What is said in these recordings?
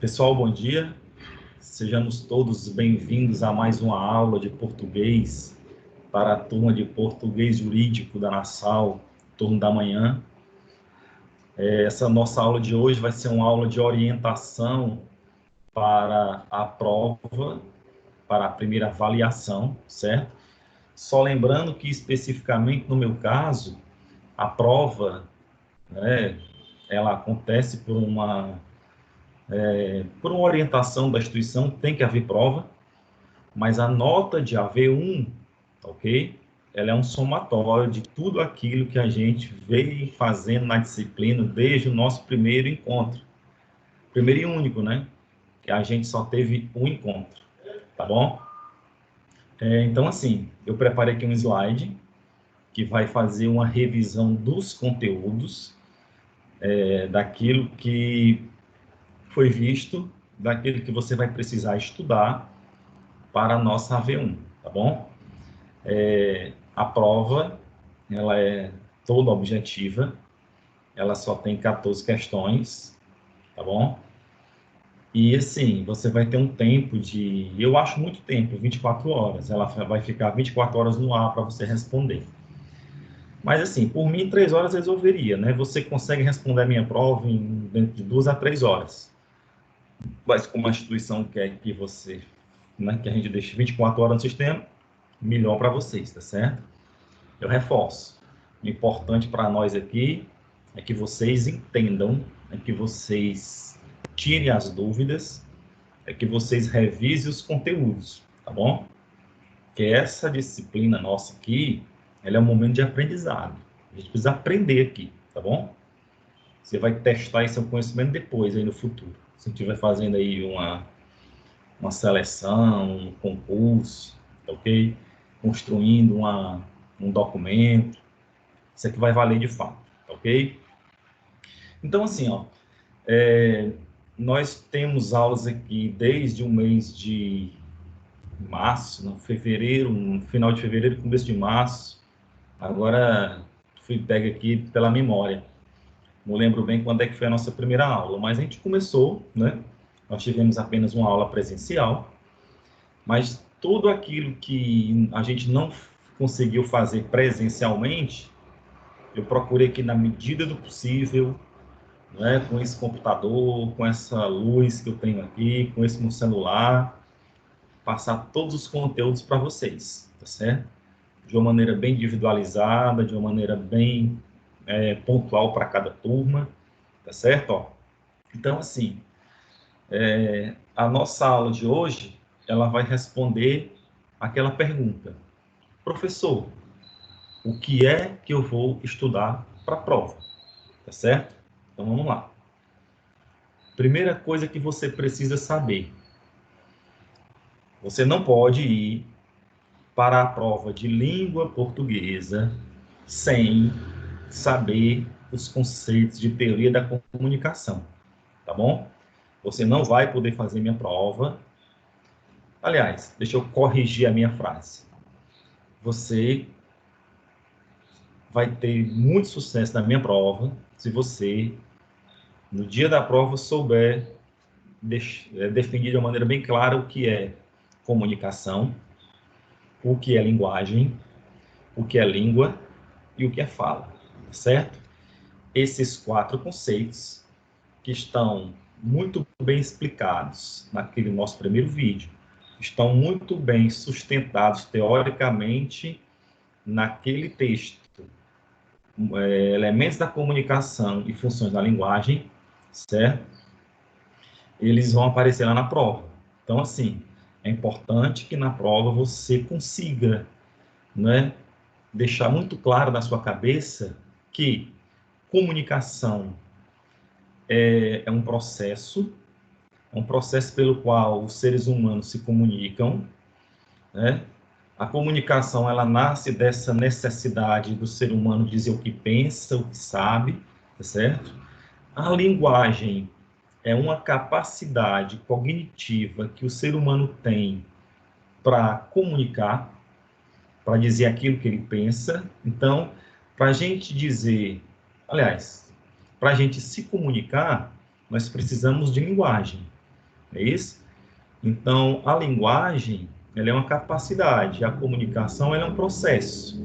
Pessoal, bom dia. Sejamos todos bem-vindos a mais uma aula de português para a turma de português jurídico da Nassau, turno da manhã. Essa nossa aula de hoje vai ser uma aula de orientação para a prova, para a primeira avaliação, certo? Só lembrando que, especificamente no meu caso, a prova, ela acontece por uma orientação da instituição, tem que haver prova, mas a nota de AV1, ok? Ela é um somatório de tudo aquilo que a gente veio fazendo na disciplina desde o nosso primeiro encontro. Primeiro e único, né? Que a gente só teve um encontro, tá bom? Então, assim, eu preparei aqui um slide que vai fazer uma revisão dos conteúdos, daquilo que foi visto, daquilo que você vai precisar estudar para a nossa AV1, tá bom? A prova, ela é toda objetiva, ela só tem 14 questões, tá bom? E, assim, você vai ter um tempo de, eu acho muito tempo, 24 horas, ela vai ficar 24 horas no ar para você responder. Mas, assim, por mim, 3 horas resolveria, né? Você consegue responder a minha prova dentro de 2 a 3 horas. Mas como a instituição quer que você, né, que a gente deixe 24 horas no sistema, melhor para vocês, tá certo? Eu reforço. O importante para nós aqui é que vocês entendam, é que vocês tirem as dúvidas, é que vocês revisem os conteúdos, tá bom? Porque essa disciplina nossa aqui, ela é um momento de aprendizado. A gente precisa aprender aqui, tá bom? Você vai testar esse seu conhecimento depois, aí no futuro. Se estiver fazendo aí uma seleção, um concurso, ok? Construindo um documento, isso aqui vai valer de fato, ok? Então, assim, ó, nós temos aulas aqui desde o mês de março, no fevereiro, no final de fevereiro, começo de março. Agora, fui pego aqui pela memória. Não lembro bem quando é que foi a nossa primeira aula, mas a gente começou, né? Nós tivemos apenas uma aula presencial, mas tudo aquilo que a gente não conseguiu fazer presencialmente, eu procurei aqui, na medida do possível, né, com esse computador, com essa luz que eu tenho aqui, com esse meu celular, passar todos os conteúdos para vocês, tá certo? De uma maneira bem individualizada, de uma maneira bem pontual para cada turma, tá certo? Ó, então, assim, a nossa aula de hoje, ela vai responder aquela pergunta: professor, o que é que eu vou estudar para a prova? Tá certo? Então, vamos lá. Primeira coisa que você precisa saber: você não pode ir para a prova de língua portuguesa sem saber os conceitos de teoria da comunicação, tá bom? Você não vai poder fazer minha prova. Aliás, deixa eu corrigir a minha frase. Você vai ter muito sucesso na minha prova se você, no dia da prova, souber definir de uma maneira bem clara o que é comunicação, o que é linguagem, o que é língua e o que é fala, certo? Esses 4 conceitos que estão muito bem explicados naquele nosso primeiro vídeo, estão muito bem sustentados teoricamente naquele texto, elementos da comunicação e funções da linguagem, certo? Eles vão aparecer lá na prova. Então, assim, é importante que na prova você consiga, né, deixar muito claro na sua cabeça que comunicação é um processo pelo qual os seres humanos se comunicam, né? A comunicação, ela nasce dessa necessidade do ser humano dizer o que pensa, o que sabe, tá certo? A linguagem é uma capacidade cognitiva que o ser humano tem para comunicar, para dizer aquilo que ele pensa. Então, para a gente dizer, aliás, para a gente se comunicar, nós precisamos de linguagem. é isso? Então, a linguagem, ela é uma capacidade, a comunicação, ela é um processo.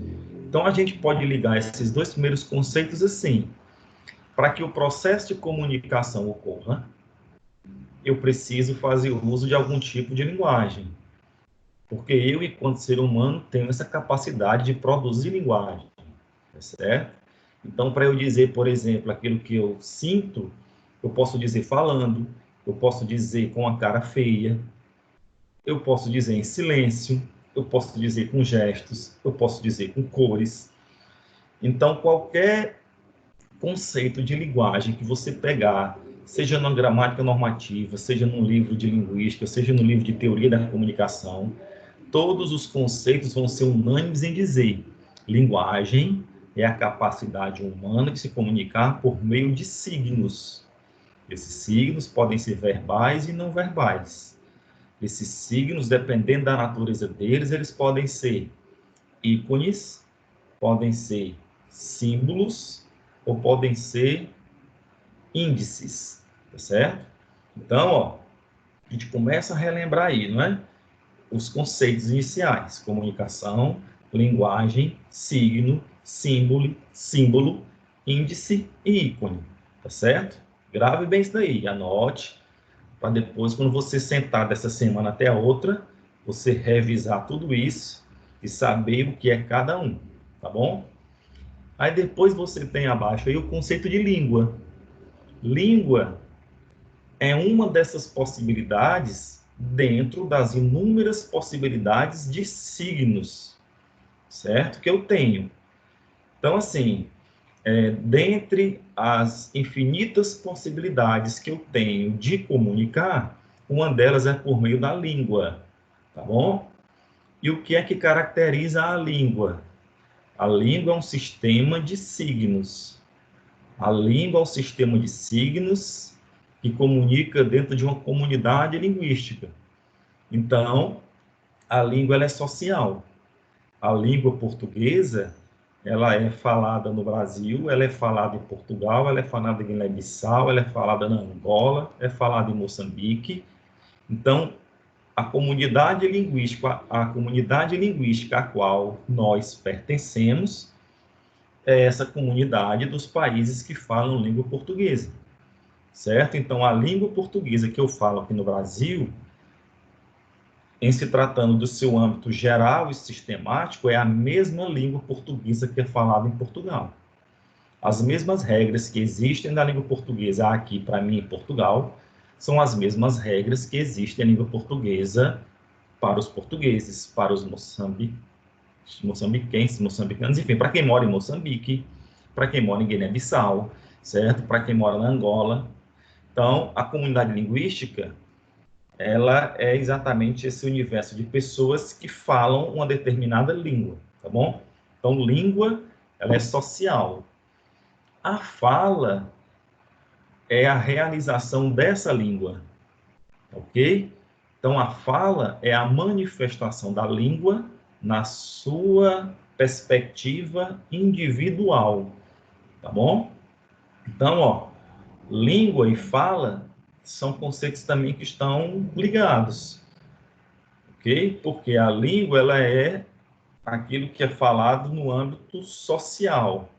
Então, a gente pode ligar esses dois primeiros conceitos assim. Para que o processo de comunicação ocorra, eu preciso fazer uso de algum tipo de linguagem. Porque eu, enquanto ser humano, tenho essa capacidade de produzir linguagem, tá certo? Então, para eu dizer, por exemplo, aquilo que eu sinto, eu posso dizer falando, eu posso dizer com a cara feia, eu posso dizer em silêncio, eu posso dizer com gestos, eu posso dizer com cores. Então, qualquer conceito de linguagem que você pegar, seja na gramática normativa, seja num livro de linguística, seja no livro de teoria da comunicação, todos os conceitos vão ser unânimes em dizer: linguagem é a capacidade humana de se comunicar por meio de signos. Esses signos podem ser verbais e não verbais. Esses signos, dependendo da natureza deles, eles podem ser ícones, podem ser símbolos ou podem ser índices, tá certo? Então, ó, a gente começa a relembrar aí, não é? Os conceitos iniciais: comunicação, linguagem, signo, símbolo, índice e ícone, tá certo? Grave bem isso daí, anote, para depois, quando você sentar dessa semana até a outra, você revisar tudo isso e saber o que é cada um, tá bom? Aí depois você tem abaixo aí o conceito de língua. Língua é uma dessas possibilidades dentro das inúmeras possibilidades de signos, certo? Que eu tenho. Então, assim, dentre as infinitas possibilidades que eu tenho de comunicar, uma delas é por meio da língua, tá bom? E o que é que caracteriza a língua? A língua é um sistema de signos. A língua é um sistema de signos que comunica dentro de uma comunidade linguística. Então, a língua ela é social. A língua portuguesa, ela é falada no Brasil, ela é falada em Portugal, ela é falada em Guiné-Bissau, ela é falada na Angola, é falada em Moçambique. Então, a comunidade linguística a qual nós pertencemos é essa comunidade dos países que falam língua portuguesa, certo? Então, a língua portuguesa que eu falo aqui no Brasil, em se tratando do seu âmbito geral e sistemático, é a mesma língua portuguesa que é falada em Portugal. As mesmas regras que existem na língua portuguesa aqui, para mim, em Portugal, são as mesmas regras que existem na língua portuguesa para os portugueses, para os moçambiquenses, moçambicanos, enfim, para quem mora em Moçambique, para quem mora em Guiné-Bissau, certo? Para quem mora na Angola. Então, a comunidade linguística, ela é exatamente esse universo de pessoas que falam uma determinada língua, tá bom? Então, língua, ela é social. A fala é a realização dessa língua, ok? Então, a fala é a manifestação da língua na sua perspectiva individual, tá bom? Então, ó, língua e fala são conceitos também que estão ligados, ok? Porque a língua, ela é aquilo que é falado no âmbito social.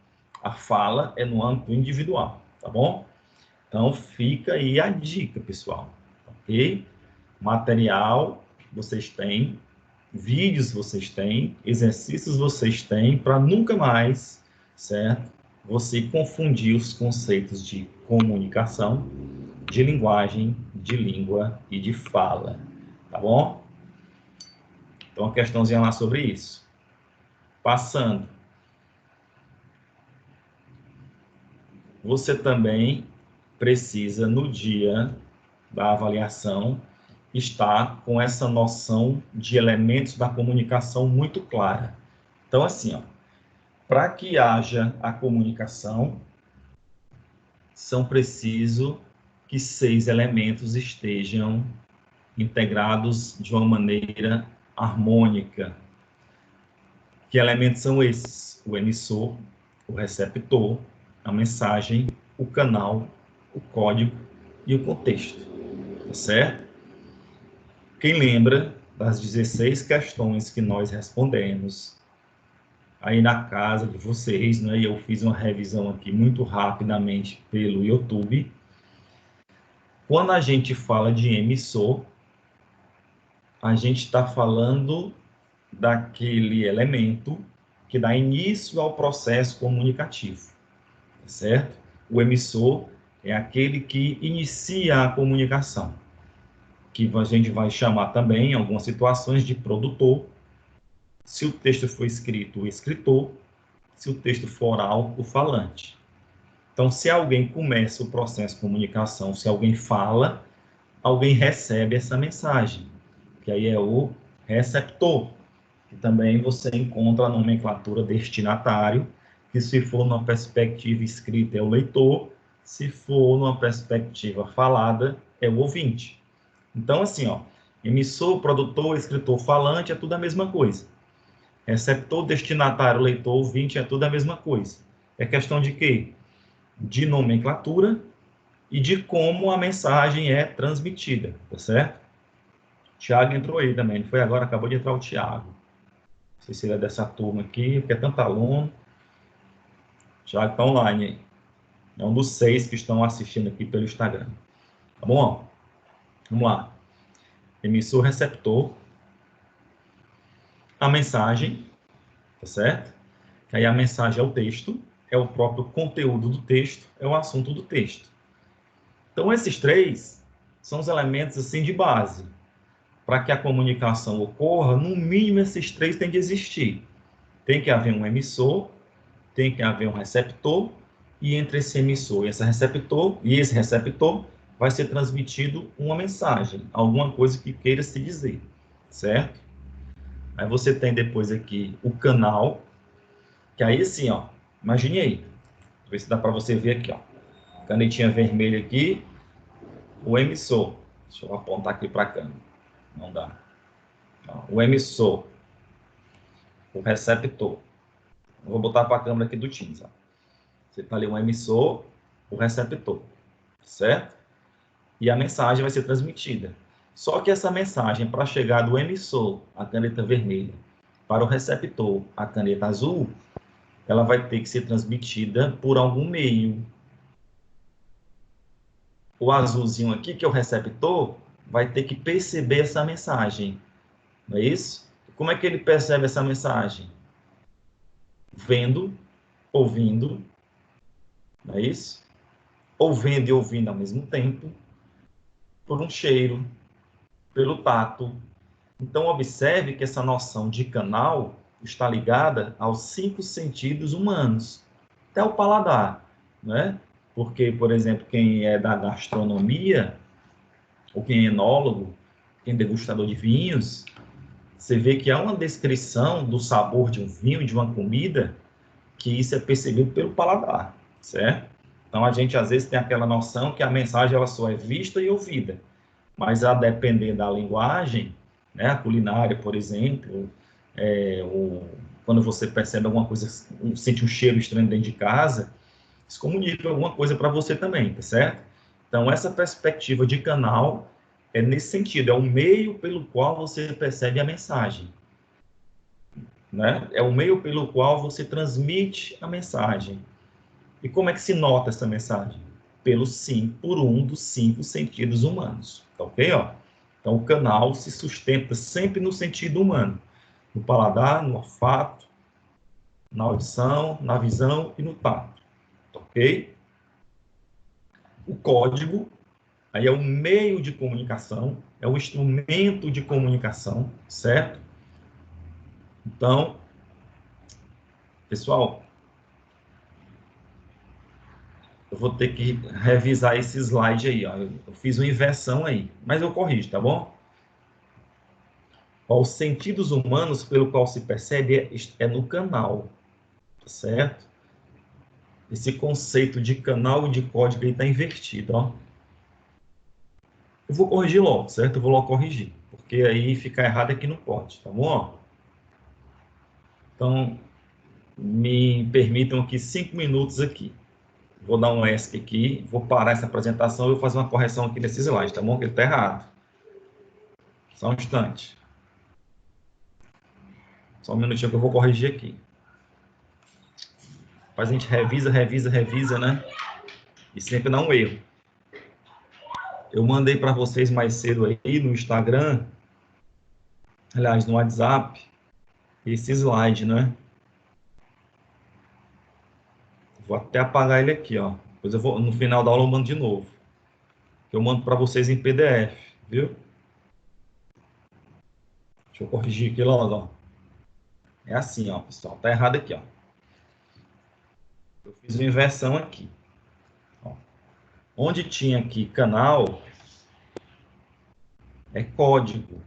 A fala é no âmbito individual, tá bom? Então, fica aí a dica, pessoal, ok? Material vocês têm, vídeos vocês têm, exercícios vocês têm, para nunca mais, certo? Você confundir os conceitos de comunicação, de linguagem, de língua e de fala, tá bom? Então, uma questãozinha lá sobre isso. Passando. Você também precisa, no dia da avaliação, estar com essa noção de elementos da comunicação muito clara. Então, assim, ó, para que haja a comunicação, são preciso que 6 elementos estejam integrados de uma maneira harmônica. Que elementos são esses? O emissor, o receptor, a mensagem, o canal, o código e o contexto, tá certo? Quem lembra das 16 questões que nós respondemos aí na casa de vocês, né? E eu fiz uma revisão aqui muito rapidamente pelo YouTube. Quando a gente fala de emissor, a gente está falando daquele elemento que dá início ao processo comunicativo, certo? O emissor é aquele que inicia a comunicação, que a gente vai chamar também, em algumas situações, de produtor. Se o texto for escrito, o escritor. Se o texto for oral, o falante. Então, se alguém começa o processo de comunicação, se alguém fala, alguém recebe essa mensagem, que aí é o receptor. E também você encontra a nomenclatura destinatário, que se for numa perspectiva escrita é o leitor, se for numa perspectiva falada é o ouvinte. Então, assim, ó, emissor, produtor, escritor, falante é tudo a mesma coisa. Receptor, destinatário, leitor, ouvinte é tudo a mesma coisa. É questão de quê? De nomenclatura e de como a mensagem é transmitida, tá certo? Tiago entrou aí também, não foi agora, acabou de entrar o Tiago. Não sei se ele é dessa turma aqui, porque é tanto aluno. Tiago está online aí. É um dos 6 que estão assistindo aqui pelo Instagram. Tá bom? Vamos lá. Emissor, receptor. A mensagem, tá certo? Que aí a mensagem é o texto, é o próprio conteúdo do texto, é o assunto do texto. Então, esses 3 são os elementos assim de base. Para que a comunicação ocorra, no mínimo esses 3 têm de existir. Tem que haver um emissor, tem que haver um receptor, e entre esse emissor e esse receptor vai ser transmitido uma mensagem, alguma coisa que queira se dizer, certo? Aí você tem depois aqui o canal, que aí assim, ó, imagine aí, ver se dá para você ver aqui, ó, canetinha vermelha aqui, o emissor, deixa eu apontar aqui para a câmera, não dá, o emissor, o receptor, eu vou botar para a câmera aqui do Teams, ó. Você está ali um emissor, o receptor, certo? E a mensagem vai ser transmitida. Só que essa mensagem, para chegar do emissor, a caneta vermelha, para o receptor, a caneta azul, ela vai ter que ser transmitida por algum meio. O azulzinho aqui, que é o receptor, vai ter que perceber essa mensagem. Não é isso? Como é que ele percebe essa mensagem? Vendo, ouvindo, não é isso? Ou vendo e ouvindo ao mesmo tempo, por um cheiro, pelo tato. Então, observe que essa noção de canal está ligada aos 5 sentidos humanos, até o paladar, né? Porque, por exemplo, quem é da gastronomia, ou quem é enólogo, quem é degustador de vinhos, você vê que há uma descrição do sabor de um vinho, de uma comida, que isso é percebido pelo paladar, certo? Então, a gente, às vezes, tem aquela noção que a mensagem ela só é vista e ouvida, mas a depender da linguagem, né, a culinária, por exemplo, quando você percebe alguma coisa, sente um cheiro estranho dentro de casa, isso comunica alguma coisa para você também, tá certo? Então, essa perspectiva de canal é nesse sentido, é o meio pelo qual você percebe a mensagem, né? É o meio pelo qual você transmite a mensagem. E como é que se nota essa mensagem? Por um dos 5 sentidos humanos, tá ok? Ó? Então, o canal se sustenta sempre no sentido humano, no paladar, no olfato, na audição, na visão e no tato, tá ok? O código, aí é o meio de comunicação, é o instrumento de comunicação, certo? Então, pessoal, eu vou ter que revisar esse slide aí, ó. Eu fiz uma inversão aí, mas eu corrijo, tá bom? Ó, os sentidos humanos pelo qual se percebe é no canal, tá certo? Esse conceito de canal e de código está invertido, ó. Eu vou corrigir logo, certo? Eu vou logo corrigir, porque aí ficar errado aqui não pode, tá bom? Então, me permitam aqui 5 minutos aqui. Vou dar um ESC aqui, vou parar essa apresentação e vou fazer uma correção aqui nesse slide, tá bom? Que ele está errado. Só um instante. Só um minutinho que eu vou corrigir aqui. Mas a gente revisa, né? E sempre dá um erro. Eu mandei para vocês mais cedo aí no Instagram, aliás, no WhatsApp, esse slide, né? Vou até apagar ele aqui, ó. Depois eu vou, no final da aula eu mando de novo. Eu mando para vocês em PDF, viu? Deixa eu corrigir aqui logo, ó. É assim, ó, pessoal. Tá errado aqui, ó. Eu fiz uma inversão aqui. Ó. Onde tinha aqui canal, é código.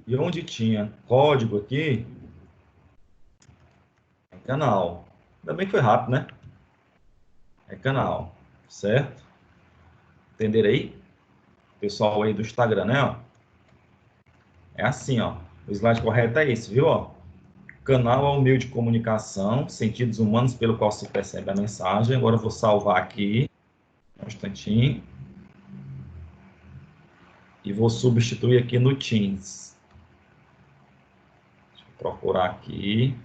E onde tinha código aqui, é canal. Ainda bem que foi rápido, né? É canal, certo? Entenderam aí? Pessoal aí do Instagram, né? Ó. É assim, ó. O slide correto é esse, viu? Ó. Canal é o meio de comunicação, sentidos humanos pelo qual se percebe a mensagem. Agora eu vou salvar aqui, um instantinho. E vou substituir aqui no Teams. Deixa eu procurar aqui.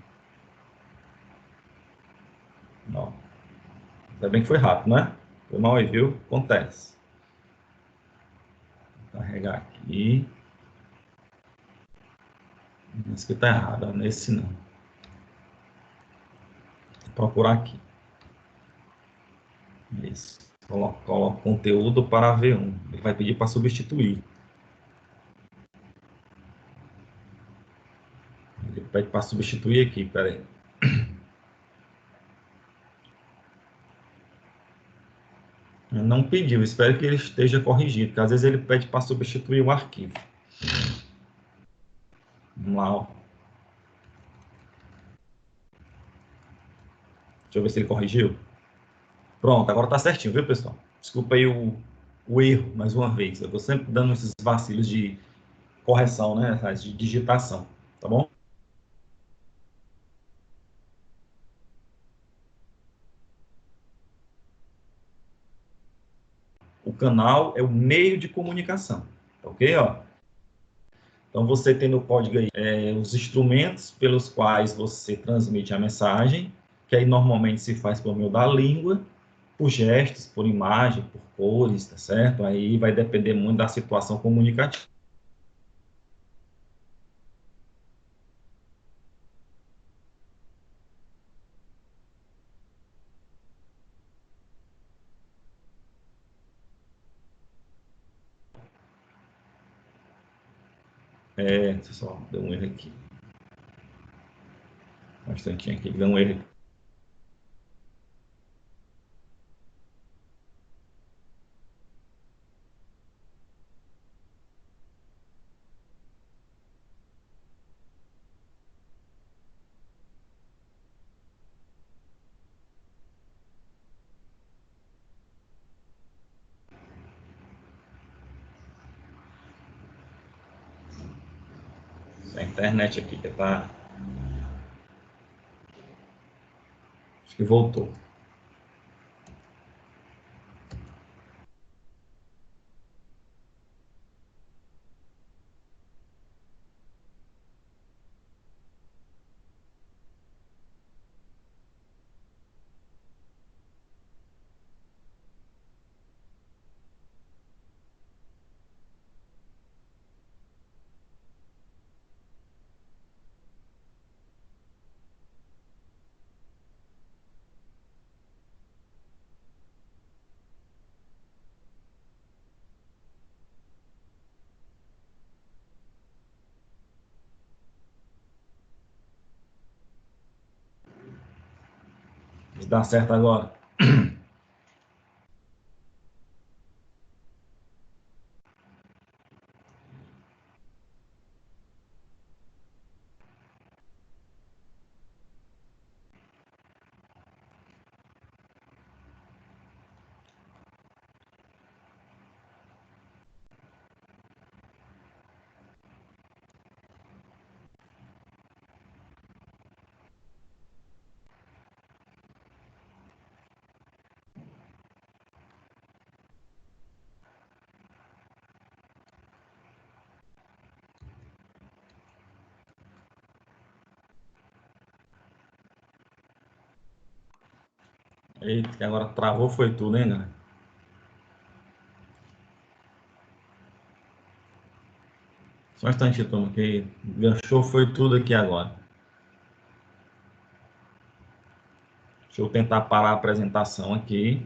Não. Ainda bem que foi rápido, né? Foi mal aí, viu? Acontece. Vou carregar aqui. Esse aqui tá errado, nesse não. Vou procurar aqui. Isso. Coloca conteúdo para V1. Ele vai pedir para substituir. Ele pede para substituir aqui, peraí. Não pediu, espero que ele esteja corrigido, porque às vezes ele pede para substituir o arquivo. Vamos lá, ó. Deixa eu ver se ele corrigiu. Pronto, agora tá certinho, viu, pessoal? Desculpa aí o erro, mais uma vez. Eu tô sempre dando esses vacilos de correção, né? De digitação, tá bom? O canal é o meio de comunicação, tá ok? Ó? Então, você tem no código aí os instrumentos pelos quais você transmite a mensagem, que aí normalmente se faz por meio da língua, por gestos, por imagem, por cores, tá certo? Aí vai depender muito da situação comunicativa. Só deu um erro aqui. Um instantinho aqui, deu um erro. A internet aqui que tá. Acho que voltou. Dá certo agora. Eita, que agora travou foi tudo, hein, galera? Só um instantinho, turma, que ganchou foi tudo aqui agora. Deixa eu tentar parar a apresentação aqui.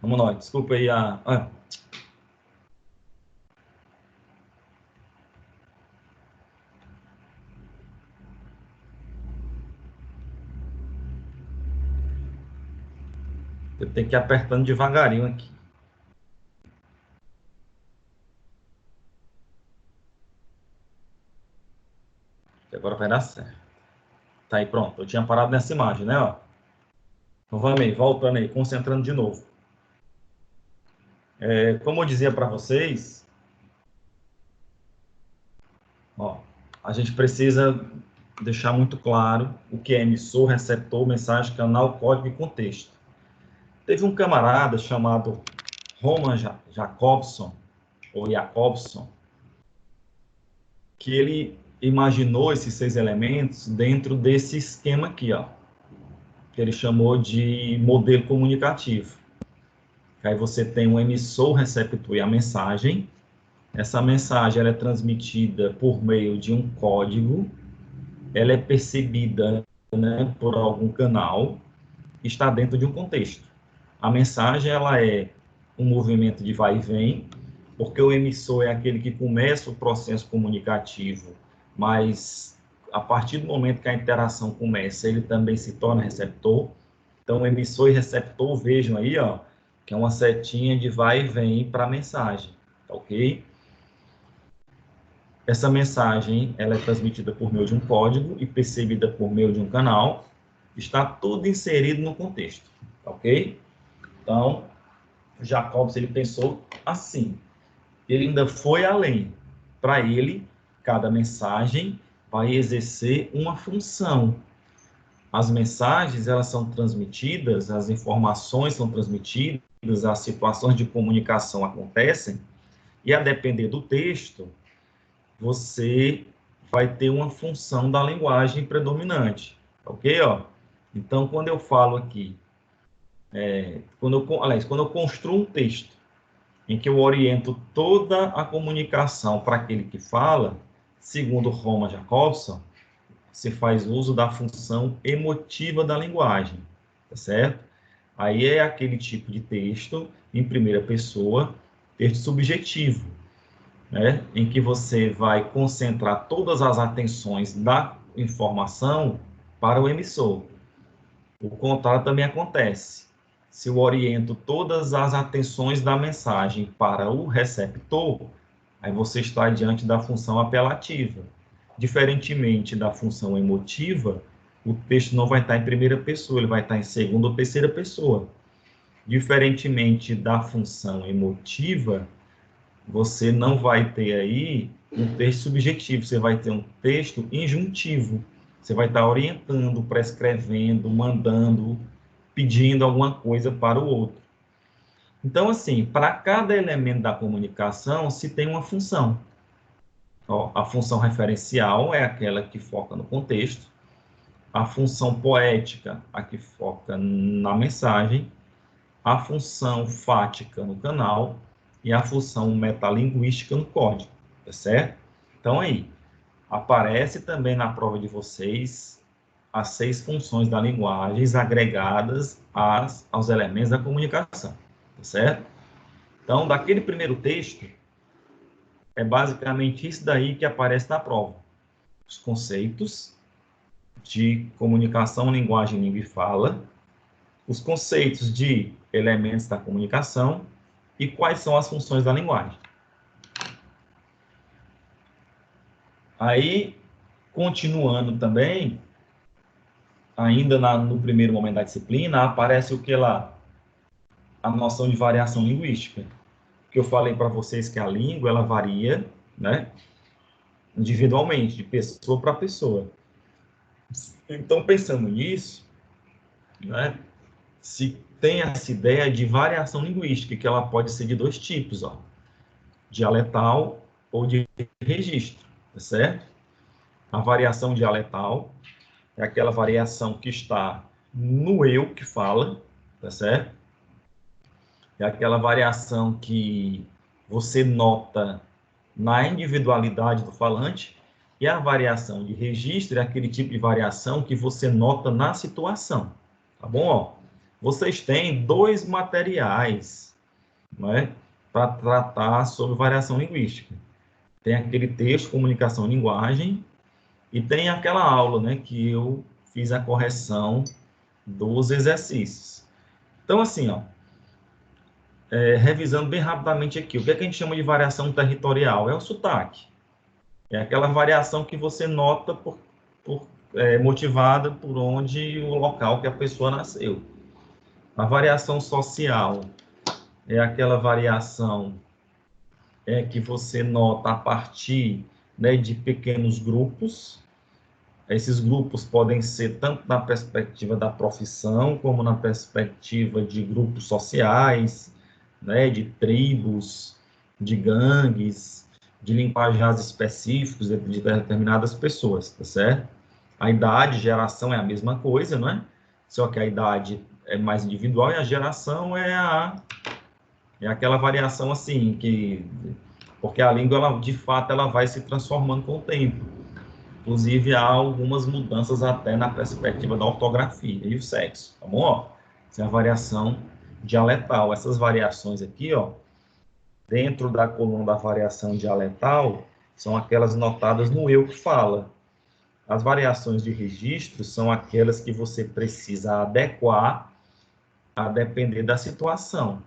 Vamos lá, desculpa aí eu tenho que ir apertando devagarinho aqui. Que agora vai dar certo. Tá aí, pronto. Eu tinha parado nessa imagem, né? Ó. Então vamos aí, voltando aí, concentrando de novo. Como eu dizia para vocês, ó, a gente precisa deixar muito claro o que é emissor, receptor, mensagem, canal, código e contexto. Teve um camarada chamado Roman Jakobson, ou Jacobson, que ele imaginou esses 6 elementos dentro desse esquema aqui, ó, que ele chamou de modelo comunicativo. Aí você tem um emissor, receptor e a mensagem. Essa mensagem ela é transmitida por meio de um código, ela é percebida, né, por algum canal, está dentro de um contexto. A mensagem ela é um movimento de vai e vem, porque o emissor é aquele que começa o processo comunicativo, mas a partir do momento que a interação começa, ele também se torna receptor. Então, emissor e receptor, vejam aí, ó, que é uma setinha de vai e vem para a mensagem, tá ok? Essa mensagem ela é transmitida por meio de um código e percebida por meio de um canal. Está tudo inserido no contexto, tá ok? Então, Jacobs ele pensou assim. Ele ainda foi além. Para ele, cada mensagem vai exercer uma função. As mensagens elas são transmitidas, as informações são transmitidas, as situações de comunicação acontecem, e a depender do texto, você vai ter uma função da linguagem predominante, ok? Ó? Então, quando eu falo aqui, quando eu construo um texto em que eu oriento toda a comunicação para aquele que fala, segundo Roman Jakobson, você faz uso da função emotiva da linguagem, tá certo? Aí é aquele tipo de texto em primeira pessoa, texto subjetivo, né? Em que você vai concentrar todas as atenções da informação para o emissor. O contrário também acontece. Se eu oriento todas as atenções da mensagem para o receptor, aí você está diante da função apelativa. Diferentemente da função emotiva, o texto não vai estar em primeira pessoa, ele vai estar em segunda ou terceira pessoa. Diferentemente da função emotiva, você não vai ter aí um texto subjetivo, você vai ter um texto injuntivo. Você vai estar orientando, prescrevendo, mandando, pedindo alguma coisa para o outro. Então, assim, para cada elemento da comunicação se tem uma função. Ó, a função referencial é aquela que foca no contexto, a função poética, a que foca na mensagem, a função fática no canal e a função metalinguística no código, tá certo? Então, aí, aparece também na prova de vocês as 6 funções da linguagem agregadas aos elementos da comunicação, tá certo? Então, daquele primeiro texto, é basicamente isso daí que aparece na prova. Os conceitos de comunicação, linguagem, língua e fala, os conceitos de elementos da comunicação e quais são as funções da linguagem. Aí, continuando também, ainda no primeiro momento da disciplina, aparece o que lá? A noção de variação linguística. Que eu falei para vocês que a língua, ela varia, né? Individualmente, de pessoa para pessoa. Então, pensando nisso, né? Se tem essa ideia de variação linguística, que ela pode ser de 2 tipos, ó. Dialetal ou de registro, tá certo? A variação dialetal é aquela variação que está no eu que fala, tá certo? É aquela variação que você nota na individualidade do falante, e a variação de registro é aquele tipo de variação que você nota na situação, tá bom? Ó, vocês têm 2 materiais, né, para tratar sobre variação linguística. Tem aquele texto, comunicação e linguagem, e tem aquela aula, né, que eu fiz a correção dos exercícios. Então, assim, ó, revisando bem rapidamente aqui, o que é que a gente chama de variação territorial? É o sotaque. É aquela variação que você nota motivada por onde o local que a pessoa nasceu. A variação social é aquela variação que você nota a partir, né, de pequenos grupos. Esses grupos podem ser tanto na perspectiva da profissão, como na perspectiva de grupos sociais, né, de tribos, de gangues, de linguajados específicos de determinadas pessoas, tá certo? A idade, geração é a mesma coisa, não é? Só que a idade é mais individual e a geração é aquela variação assim, porque a língua, ela, de fato, ela vai se transformando com o tempo. Inclusive, há algumas mudanças até na perspectiva da ortografia e o sexo, tá bom? Ó, essa é a variação dialetal. Essas variações aqui, ó, dentro da coluna da variação dialetal, são aquelas notadas no eu que fala. As variações de registro são aquelas que você precisa adequar a depender da situação.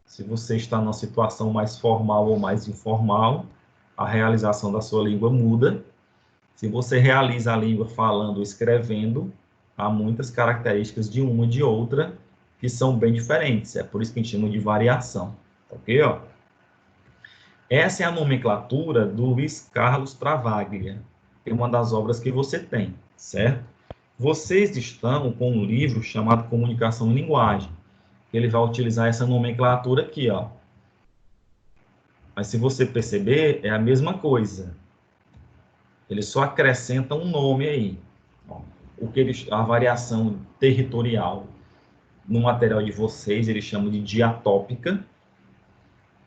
Se você está numa situação mais formal ou mais informal, a realização da sua língua muda. Se você realiza a língua falando ou escrevendo, há muitas características de uma e de outra que são bem diferentes. É por isso que a gente chama de variação. Ok? Ó? Essa é a nomenclatura do Luiz Carlos Travaglia, que é uma das obras que você tem, certo? Vocês estão com um livro chamado Comunicação e Linguagem. Ele vai utilizar essa nomenclatura aqui, ó. Mas se você perceber, é a mesma coisa. Ele só acrescenta um nome aí. A variação territorial no material de vocês, eles chamam de diatópica,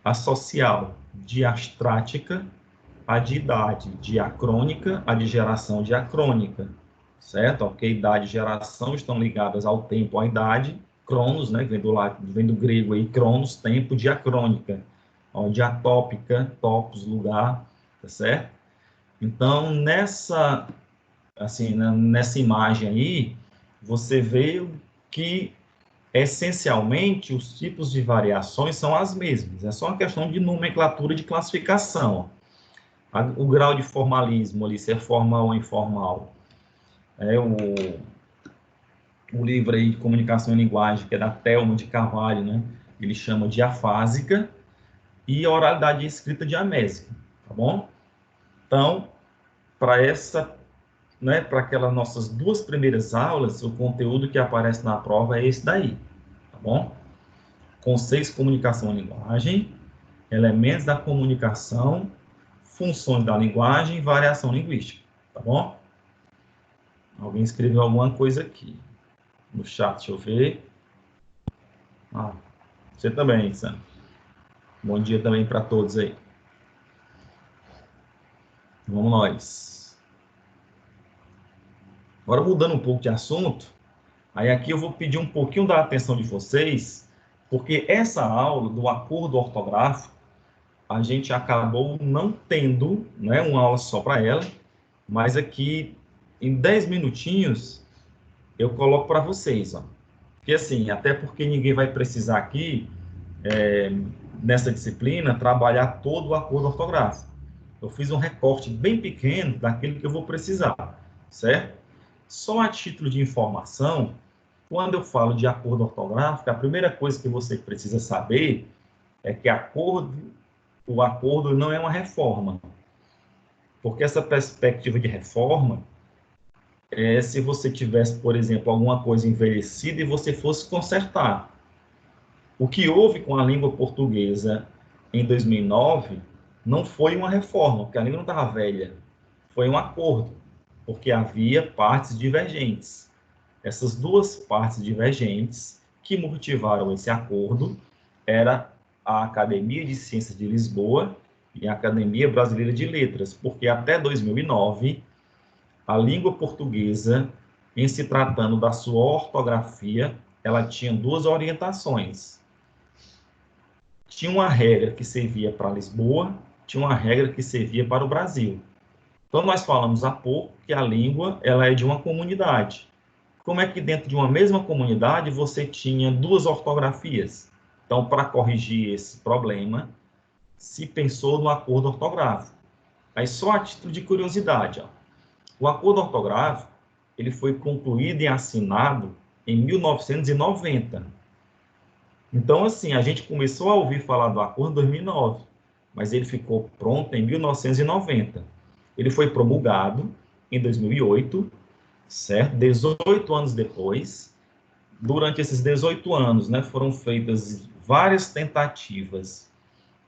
a social, diastrática, a de idade diacrônica, a de geração diacrônica, certo? Porque idade e geração estão ligadas ao tempo, à idade, cronos, né? Vem do grego aí, cronos, tempo, diacrônica, ó, diatópica, topos, lugar, tá certo? Então, assim, nessa imagem aí, você vê que, essencialmente, os tipos de variações são as mesmas. É só uma questão de nomenclatura de classificação. O grau de formalismo ali, se é formal ou informal. O livro aí de comunicação e linguagem, que é da Thelma de Carvalho, né? Ele chama de afásica, e a oralidade escrita de amésica, tá bom? Então, para essa, né, para aquelas nossas duas primeiras aulas, o conteúdo que aparece na prova é esse daí, tá bom? Conceitos de comunicação e linguagem, elementos da comunicação, funções da linguagem e variação linguística, tá bom? Alguém escreveu alguma coisa aqui no chat, deixa eu ver. Ah, você também, Sam. Bom dia também para todos aí. Vamos nós. Agora, mudando um pouco de assunto, aí aqui eu vou pedir um pouquinho da atenção de vocês, porque essa aula do acordo ortográfico, a gente acabou não tendo, né, uma aula só para ela, mas aqui, em 10 minutinhos, eu coloco para vocês, ó. Porque assim, até porque ninguém vai precisar aqui, nessa disciplina, trabalhar todo o acordo ortográfico. Eu fiz um recorte bem pequeno daquilo que eu vou precisar, certo? Só a título de informação, quando eu falo de acordo ortográfico, a primeira coisa que você precisa saber é que o acordo não é uma reforma. Porque essa perspectiva de reforma é se você tivesse, por exemplo, alguma coisa envelhecida e você fosse consertar. O que houve com a língua portuguesa em 2009 não foi uma reforma, porque a língua não estava velha, foi um acordo, porque havia partes divergentes. Essas duas partes divergentes que motivaram esse acordo era a Academia de Ciências de Lisboa e a Academia Brasileira de Letras, porque até 2009 a língua portuguesa, em se tratando da sua ortografia, ela tinha duas orientações. Tinha uma regra que servia para Lisboa, tinha uma regra que servia para o Brasil. Então, nós falamos há pouco que a língua ela é de uma comunidade. Como é que dentro de uma mesma comunidade você tinha duas ortografias? Então, para corrigir esse problema, se pensou no acordo ortográfico. Aí, só a título de curiosidade, ó, o acordo ortográfico ele foi concluído e assinado em 1990. Então, assim, a gente começou a ouvir falar do acordo em 2009, mas ele ficou pronto em 1990. Ele foi promulgado em 2008, certo? 18 anos depois. Durante esses 18 anos, né, foram feitas várias tentativas,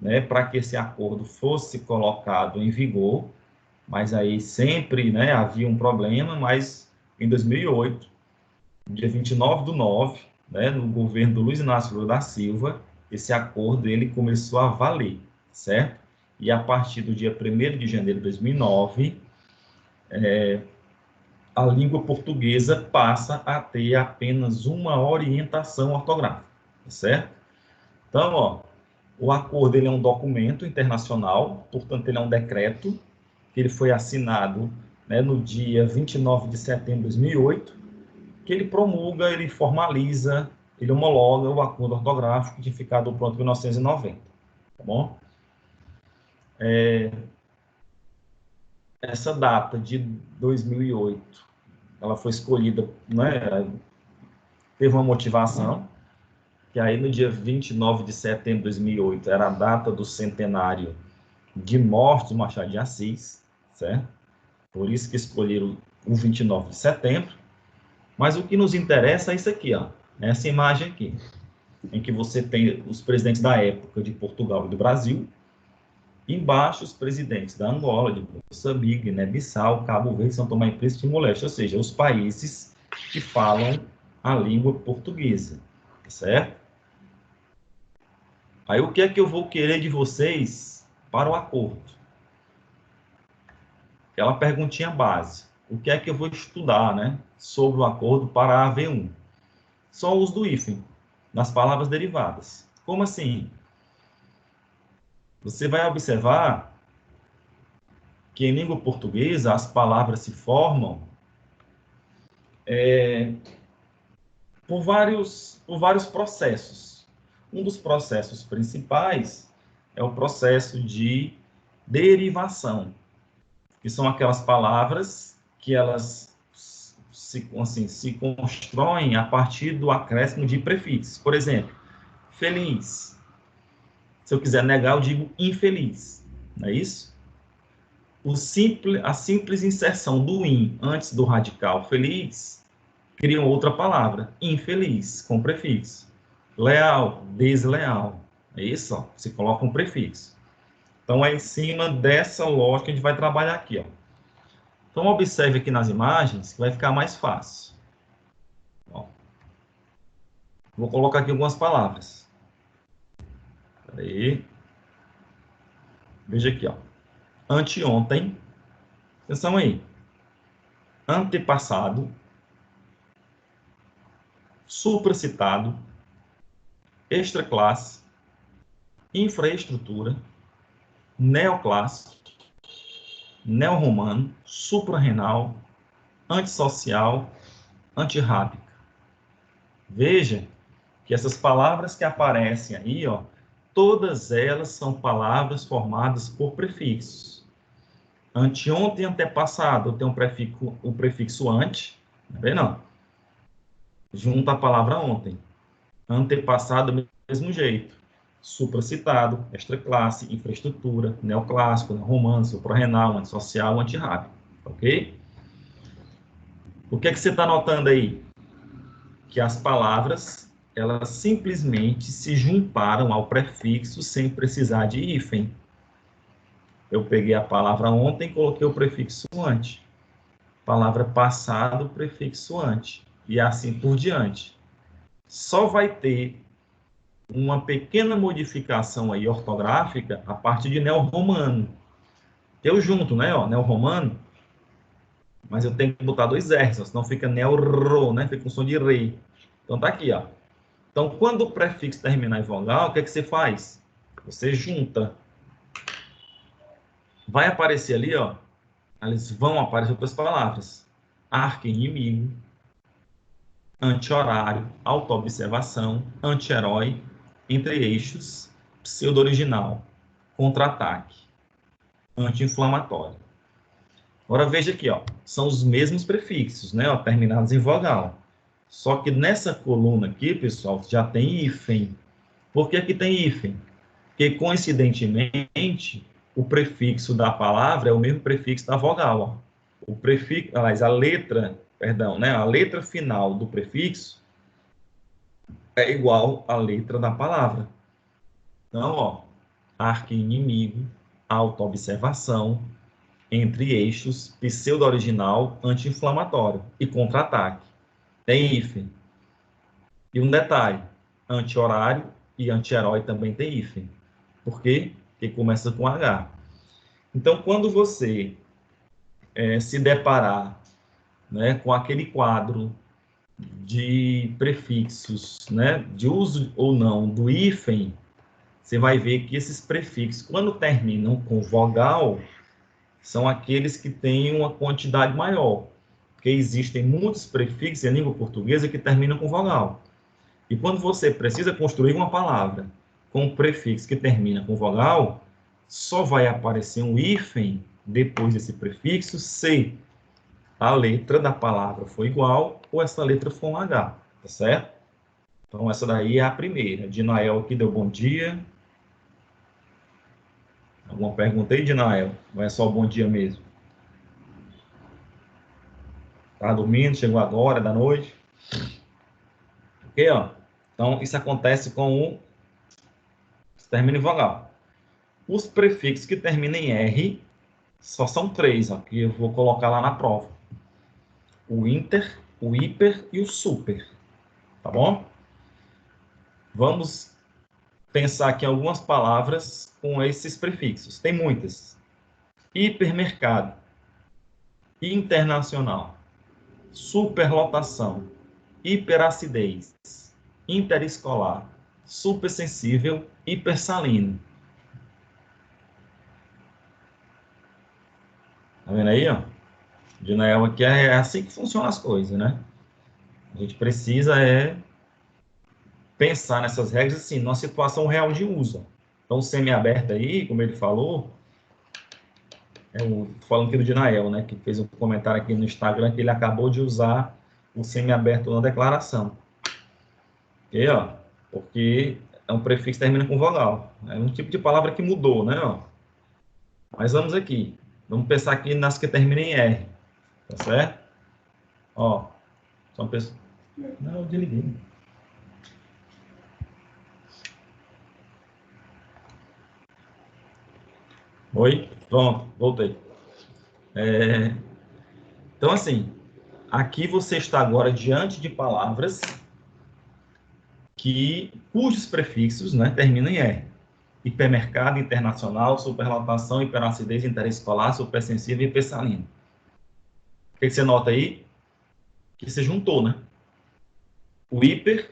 né, para que esse acordo fosse colocado em vigor, mas aí sempre, né, havia um problema, mas em 2008, dia 29/9, né, no governo do Luiz Inácio Lula da Silva, esse acordo ele começou a valer, certo? E a partir do dia 1º de janeiro de 2009, a língua portuguesa passa a ter apenas uma orientação ortográfica, certo? Então, ó, o acordo ele é um documento internacional, portanto, ele é um decreto, que ele foi assinado, né, no dia 29 de setembro de 2008, que ele promulga, ele formaliza, ele homologa o acordo ortográfico que ficado pronto em 1990, tá bom? Essa data de 2008, ela foi escolhida, né, teve uma motivação, que aí no dia 29 de setembro de 2008 era a data do centenário de morte do Machado de Assis, certo? Por isso que escolheram o 29 de setembro. Mas o que nos interessa é isso aqui, ó, essa imagem aqui, em que você tem os presidentes da época de Portugal e do Brasil, embaixo os presidentes da Angola, de Moçambique, Guiné-Bissau, Cabo Verde, São Tomé e Príncipe e Timor-Leste, ou seja, os países que falam a língua portuguesa, certo? Aí o que é que eu vou querer de vocês para o acordo? aquela perguntinha base. O que é que eu vou estudar, né, sobre o acordo para a AV1? Só o uso do hífen nas palavras derivadas. Como assim? Você vai observar que em língua portuguesa as palavras se formam por vários processos. Um dos processos principais é o processo de derivação, que são aquelas palavras que elas se constroem a partir do acréscimo de prefixos. Por exemplo, feliz. Se eu quiser negar, eu digo infeliz. Não é isso? A simples inserção do in antes do radical feliz cria outra palavra, infeliz, com prefixo. Leal, desleal. É isso? Ó. Você coloca um prefixo. Então, é em cima dessa lógica que a gente vai trabalhar aqui. Ó. Então, observe aqui nas imagens, que vai ficar mais fácil. Ó. Vou colocar aqui algumas palavras. Aí. Veja aqui, ó. Anteontem. Atenção aí. Antepassado. Supracitado. Extraclasse. Infraestrutura. Neoclássico. Neorromano. Suprarrenal. Antissocial. Antirrábica. Veja que essas palavras que aparecem aí, ó, todas elas são palavras formadas por prefixos. Anteontem, antepassado, tem o prefixo ante, não é não? Junto à palavra ontem. Antepassado, do mesmo jeito. Supracitado, extraclasse, infraestrutura, neoclássico, romano, suprarrenal, antissocial, antirrábico. Ok? O que é que você está notando aí? Que as palavras, elas simplesmente se juntaram ao prefixo sem precisar de hífen. Eu peguei a palavra ontem e coloquei o prefixo ante. Palavra passado, prefixo ante. E assim por diante. Só vai ter uma pequena modificação aí ortográfica a partir de neo-romano. Eu junto, né? Ó, neo-romano, mas eu tenho que botar dois R's, senão fica neo-ro, né? Fica com som de rei. Então tá aqui, ó. Então, quando o prefixo terminar em vogal, o que é que você faz? Você junta. Vai aparecer ali, ó. Eles vão aparecer outras palavras. Arqui-inimigo, anti-horário, auto-observação, anti-herói, entre-eixos, pseudo-original, contra-ataque, anti-inflamatório. Agora veja aqui, ó. São os mesmos prefixos, né? Ó, terminados em vogal. Só que nessa coluna aqui, pessoal, já tem hífen. Por que aqui tem hífen? Porque, coincidentemente, o prefixo da palavra é o mesmo prefixo da vogal. Ó. O prefixo, aliás, a letra final do prefixo é igual à letra da palavra. Então, ó, arqui-inimigo, auto-observação, entre eixos, pseudo-original, anti-inflamatório e contra-ataque. Tem hífen. E um detalhe, anti-horário e anti-herói também tem hífen. Por quê? Porque começa com H. Então, quando você se deparar, né, com aquele quadro de prefixos, né, de uso ou não do hífen, você vai ver que esses prefixos, quando terminam com vogal, são aqueles que têm uma quantidade maior, porque existem muitos prefixos em língua portuguesa que terminam com vogal. E quando você precisa construir uma palavra com um prefixo que termina com vogal, só vai aparecer um hífen depois desse prefixo se a letra da palavra for igual ou essa letra for um H, tá certo? Então, essa daí é a primeira. Dinael aqui deu bom dia. Alguma pergunta aí, Dinael? Não é só bom dia mesmo? Tá dormindo? Chegou agora, da noite? Ok, ó. Então, isso acontece com o término em vogal. Os prefixos que terminam em R só são três, ó, que eu vou colocar lá na prova. O inter, o hiper e o super. Tá bom? Vamos pensar aqui em algumas palavras com esses prefixos. Tem muitas. Hipermercado. internacional, superlotação, hiperacidez, interescolar, supersensível, hipersalino. Tá vendo aí, ó? De Nael aqui é assim que funcionam as coisas, né? A gente precisa pensar nessas regras assim, numa situação real de uso. Então, o semiaberto aí, como ele falou, falando aqui do Dinael, né, que fez um comentário aqui no Instagram que ele acabou de usar o semiaberto na declaração. Ok, ó? Porque é um prefixo que termina com vogal. É um tipo de palavra que mudou, né, ó? Mas vamos aqui. Vamos pensar aqui nas que terminam em R. Tá certo? Ó, são pessoas... Não, eu desliguei. Oi? Pronto, voltei. Então, assim, aqui você está agora diante de palavras cujos prefixos, né, terminam em R. Hipermercado, internacional, superlotação, hiperacidez, interescolar, supersensível e hipersalino. O que você nota aí? Que se juntou, né? O hiper,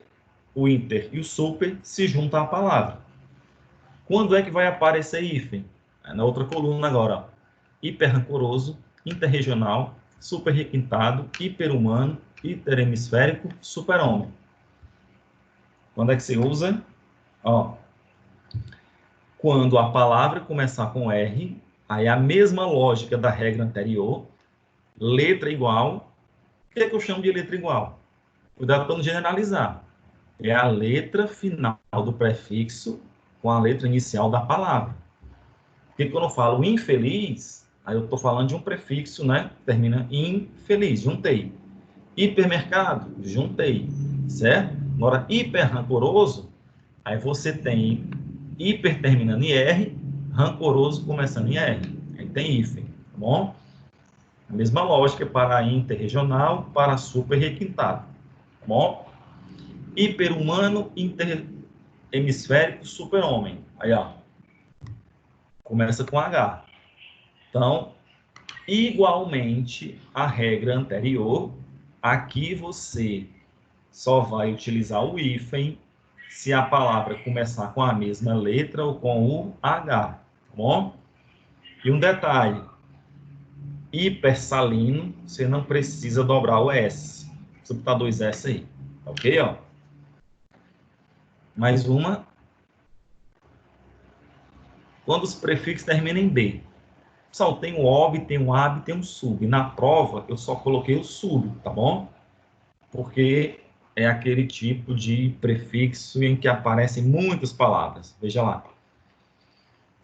o inter e o super se juntam à palavra. Quando é que vai aparecer hífen? É na outra coluna agora, ó. Hiperrancoroso, interregional, superrequintado, hiperhumano, hiperhemisférico, super-homem. Quando é que se usa? Ó, quando a palavra começar com R, aí a mesma lógica da regra anterior, letra igual. O que é que eu chamo de letra igual? Cuidado para não generalizar. É a letra final do prefixo com a letra inicial da palavra. Porque quando eu falo infeliz, aí eu estou falando de um prefixo, né? Termina em infeliz, juntei. Hipermercado, juntei, certo? Agora, hiperrancoroso, aí você tem hiper terminando em R, rancoroso começando em R. Aí tem hífen, tá bom? A mesma lógica para interregional, para super requintado, tá bom? Hiperhumano, interhemisférico, super-homem. Aí, ó, começa com H. Então, igualmente, a regra anterior, aqui você só vai utilizar o hífen se a palavra começar com a mesma letra ou com o H, tá bom? E um detalhe, hipersalino, você não precisa dobrar o S. Você botar dois S aí, ok? Ó. Mais uma. Quando os prefixos terminam em B. Só tem o OB, tem o AB, tem um SUB. Na prova, eu só coloquei o SUB, tá bom? Porque é aquele tipo de prefixo em que aparecem muitas palavras. Veja lá.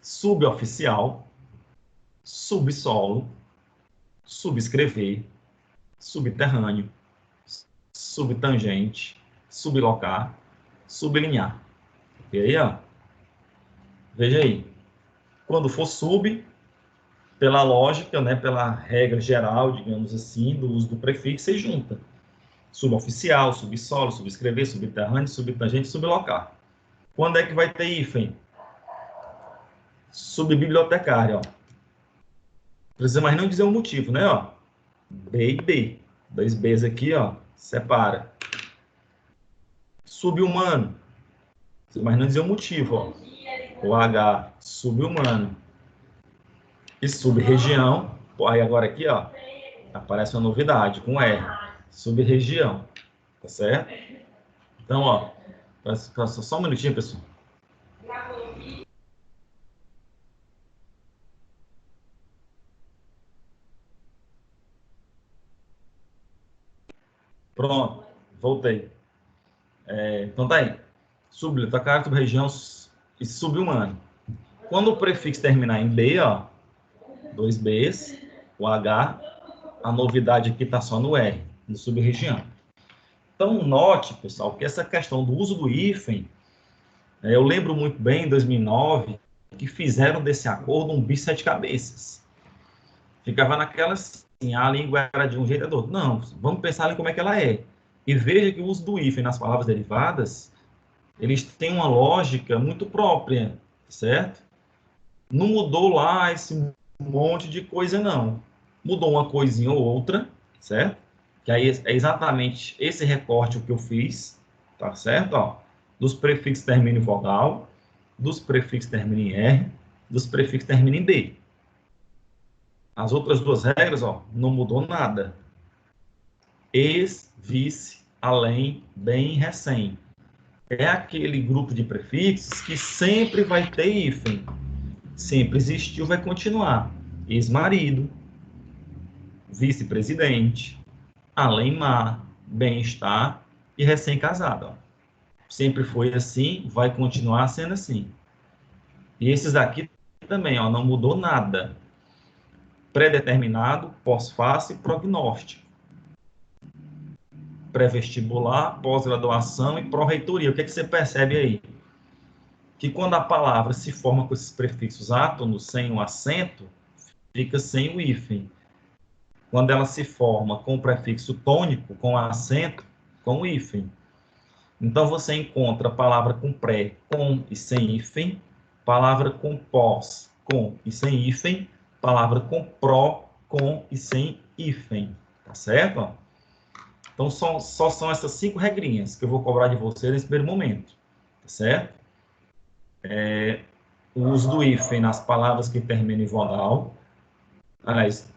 Suboficial, subsolo, subscrever, subterrâneo, subtangente, sublocar, sublinhar. E aí, ó, veja aí. Quando for sub, pela lógica, né, pela regra geral, digamos assim, do uso do prefixo, você junta. Suboficial, subsolo, subscrever, subterrâneo, subtangente, sublocar. Quando é que vai ter hífen? Subbibliotecário, ó. Não precisa mais não dizer o motivo, né, ó. B e B. Dois Bs aqui, ó, separa. Subhumano. Mas não dizer o motivo, ó. O H, subhumano. E sub-região. Aí agora aqui, ó, aparece uma novidade, com R. Sub-região. Tá certo? Então, ó, só um minutinho, pessoal. Pronto, voltei. Então tá aí. Sublitocário, sub-região e subhumano. Quando o prefixo terminar em B, ó, dois Bs, o H, a novidade aqui está só no R, no sub-região. Então, note, pessoal, que essa questão do uso do hífen, eu lembro muito bem, em 2009, que fizeram desse acordo um bicho sete cabeças. Ficava naquela assim, a língua era de um jeito ou do outro. Não, vamos pensar em como é que ela é. E veja que o uso do hífen nas palavras derivadas, eles têm uma lógica muito própria, certo? Não mudou lá esse monte de coisa, não. Mudou uma coisinha ou outra, certo? Que aí é exatamente esse recorte que eu fiz, tá certo? Ó, dos prefixos termina em vogal, dos prefixos termina em R, dos prefixos termina em B. As outras duas regras, ó, não mudou nada. Ex, vice, além, bem, recém. É aquele grupo de prefixos que sempre vai ter hífen. Sempre existiu, vai continuar. Ex-marido, vice-presidente, além-mar, bem-estar e recém-casado. Sempre foi assim, vai continuar sendo assim. E esses aqui também, ó, não mudou nada. Pré-determinado, pós-face e prognóstico. Pré-vestibular, pós-graduação e pró-reitoria. O que, é que você percebe aí? Que quando a palavra se forma com esses prefixos átonos, sem um acento, fica sem o hífen. Quando ela se forma com o prefixo tônico, com acento, com o hífen. Então, você encontra palavra com pré, com e sem hífen, palavra com pós, com e sem hífen, palavra com pró, com e sem hífen. Tá certo? Então, só são essas 5 regrinhas que eu vou cobrar de você nesse primeiro momento. Tá certo? O uso do hífen nas palavras que terminam em vogal. Aliás,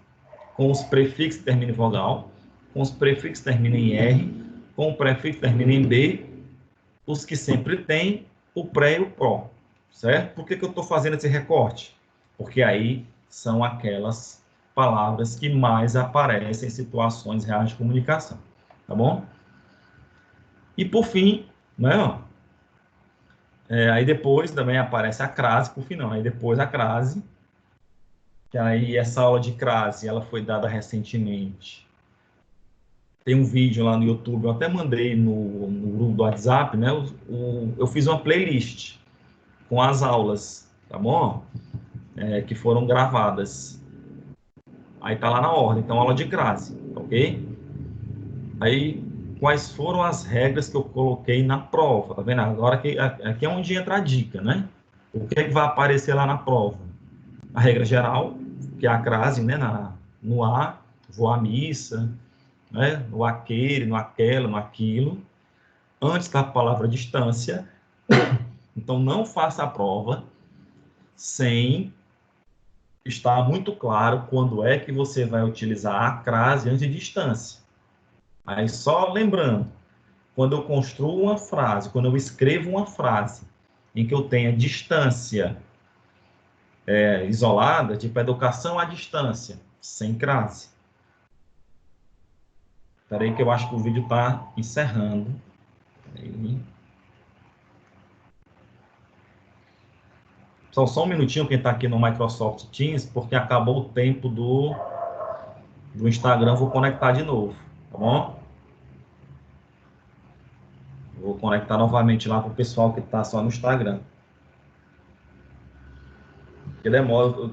com os prefixos que terminam em vogal, com os prefixos que terminam em R, com o prefixo que termina em B, os que sempre tem o pré e o pró, certo? Por que eu estou fazendo esse recorte? Porque aí são aquelas palavras que mais aparecem em situações reais de comunicação, tá bom? E por fim, né, aí depois também aparece a crase, por fim não, aí depois a crase, que aí essa aula de crase, ela foi dada recentemente. Tem um vídeo lá no YouTube, eu até mandei no grupo do WhatsApp, né? Eu fiz uma playlist com as aulas, tá bom? Que foram gravadas. Aí tá lá na ordem, então aula de crase, ok? Aí, quais foram as regras que eu coloquei na prova, tá vendo? Agora aqui é onde entra a dica, né? O que é que vai aparecer lá na prova? A regra geral, que é a crase, né? No a, vou à missa, né? No aquele, no aquela, no aquilo. Antes da palavra distância. Então, não faça a prova sem estar muito claro quando é que você vai utilizar a crase antes de distância. Aí, só lembrando, quando eu construo uma frase, quando eu escrevo uma frase em que eu tenha distância isolada, tipo educação à distância, sem crase. Espera aí que eu acho que o vídeo está encerrando. Aí. Só um minutinho quem está aqui no Microsoft Teams, porque acabou o tempo do Instagram, vou conectar de novo, tá bom? Vou conectar novamente lá para o pessoal que está só no Instagram. Porque demora.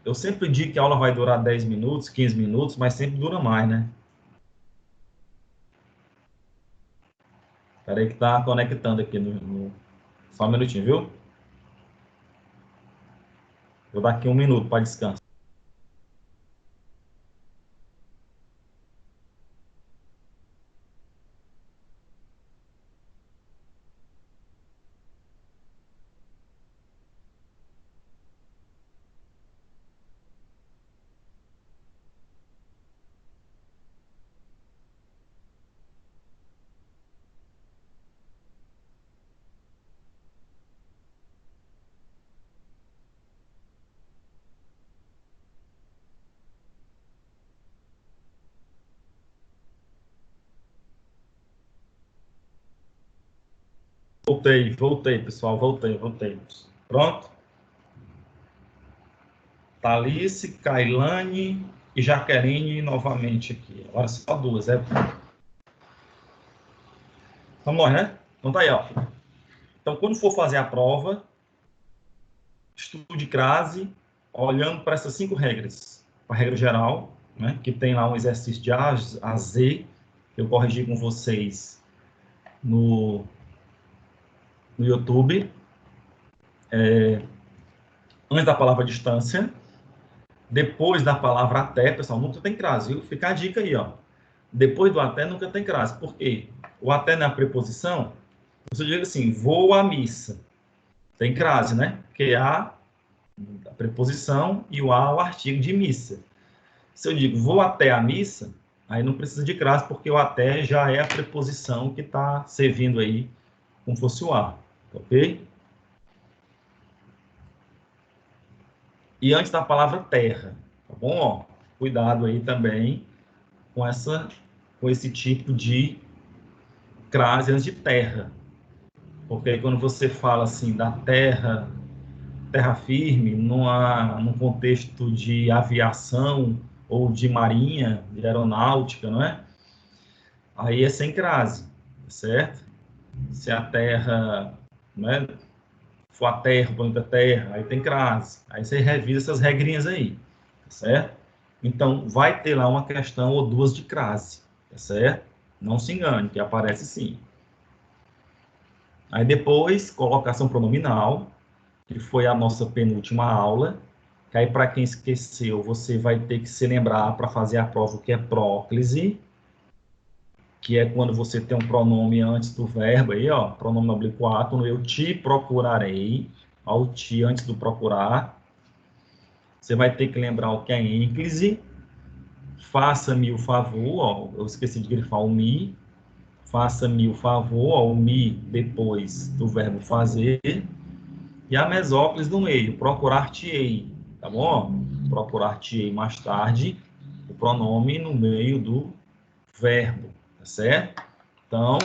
Eu sempre digo que a aula vai durar 10 minutos, 15 minutos, mas sempre dura mais, né? Espera aí que está conectando aqui Só um minutinho, viu? Vou dar aqui um minuto para descanso. Voltei, pessoal, voltei. Pronto? Talice, Kailane e Jaqueline novamente aqui. Agora só duas, Vamos lá, né? Então tá aí, ó. Então, quando for fazer a prova, estude crase, olhando para essas 5 regras. A regra geral, né? Que tem lá um exercício de A Z, que eu corrigi com vocês no YouTube. Antes da palavra distância, Depois da palavra até, pessoal, nunca tem crase, viu? Fica a dica aí, ó. Depois do até, nunca tem crase. Por quê? O até na preposição, você diz assim, vou à missa. Tem crase, né? Porque a preposição e o a, o artigo de missa. Se eu digo vou até a missa, aí não precisa de crase, porque o até já é a preposição que está servindo aí como fosse o a, ok? E antes da palavra terra, tá bom? Ó, cuidado aí também com esse tipo de crase antes de terra, porque aí quando você fala assim da terra, terra firme, num contexto de aviação ou de marinha, de aeronáutica, não é? Aí é sem crase, certo? Se a terra, né, for a terra, o planeta Terra, aí tem crase. Aí você revisa essas regrinhas aí, tá certo? Então, vai ter lá uma questão ou duas de crase, tá certo? Não se engane, que aparece sim. Aí depois, colocação pronominal, que foi a nossa penúltima aula, que aí para quem esqueceu, você vai ter que se lembrar para fazer a prova o que é próclise, que é quando você tem um pronome antes do verbo aí, ó, pronome oblíquo átono, eu te procurarei, ó, o te antes do procurar. Você vai ter que lembrar o que é ênclise, faça-me o favor, ó, eu esqueci de grifar o me, faça-me o favor, ó, o me depois do verbo fazer, e a mesóclise no meio, procurar-te-ei, tá bom? Procurar-te-ei mais tarde, o pronome no meio do verbo, tá certo? Então,